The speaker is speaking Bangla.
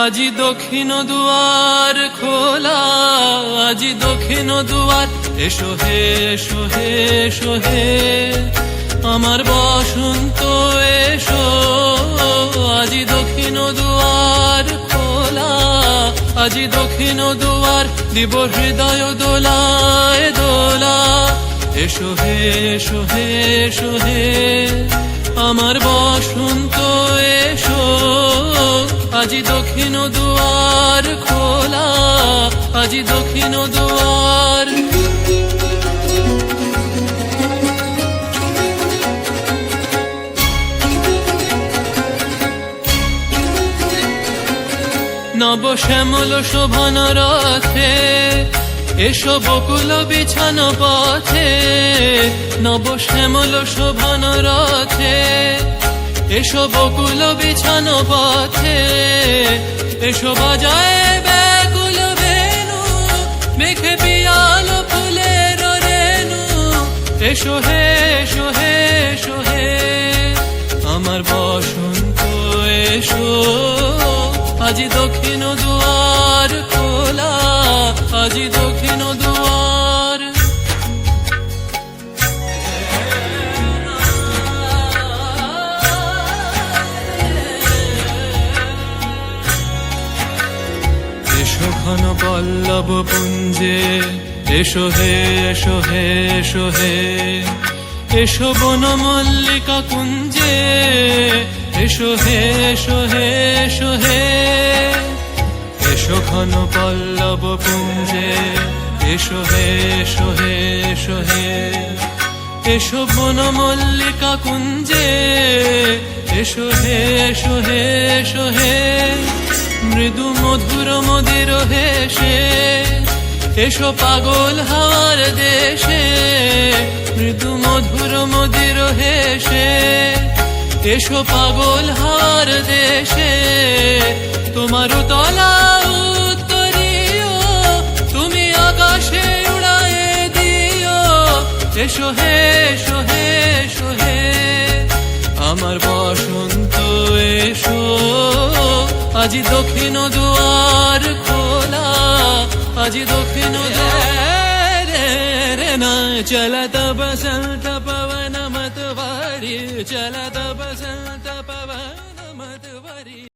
আজি দক্ষিণ দুয়ার খোলা, আজি দক্ষিণ দুয়ার, এসো হে এসো হে এসো হে আমার বসন্ত এসো। আজি দক্ষিণ দুয়ার খোলা, আজি দক্ষিণ দুয়ার, দিব হৃদয় দোলায় দোলা। এসো হে এসো হে এসো হে আমার বসন্ত এসো। আজি দক্ষিণ দুয়ার খোলা, আজি দক্ষিণ দুয়ার। নব শ্যামল শোভন রথে, এসো বকুল বিছানো পথে। নব শ্যামল শোভন রথে, এসো বকুল বিছানো পথে। এসো বাজায় ব্যাকুল বেনু, মেঘে পিয়াল ফুলের রেণু। এসো হে এসো হে এসো হে আমার বসন্ত এসো। আজি দক্ষিণ দুয়ার খোলা, আজি দক্ষিণ দুয়ার। এসো ঘন পল্লব পুঞ্জে, এসো হে এসো হে এসো হে এসো বন মল্লিকা কুঞ্জে। এসো হে এসো হে এসো হে এসো ঘন পল্লব পুঞ্জে। এসো হে এসো হে এসো হে এসো বন মল্লিকা কুঞ্জে। এসো হে এসো হে এসো হে মৃদু মধুর মদির হেসে। এসো পাগল হাওয়ার দেশে, মৃদু মধুর মদির হেসে। এসো পাগল হাওয়ার দেশে, তোমার তলা উত্তরীয়, তুমি আকাশে উড়ায়ে দিও। এসো হে এসো হে এসো হে আমার বসন্ত এসো। আজি দক্ষিণ দুয়ার খোলা, আজি দক্ষিণ দুয়ার। না চলত বসন্ত পवन मतवारी, चलत बसंत पवन मतवारी।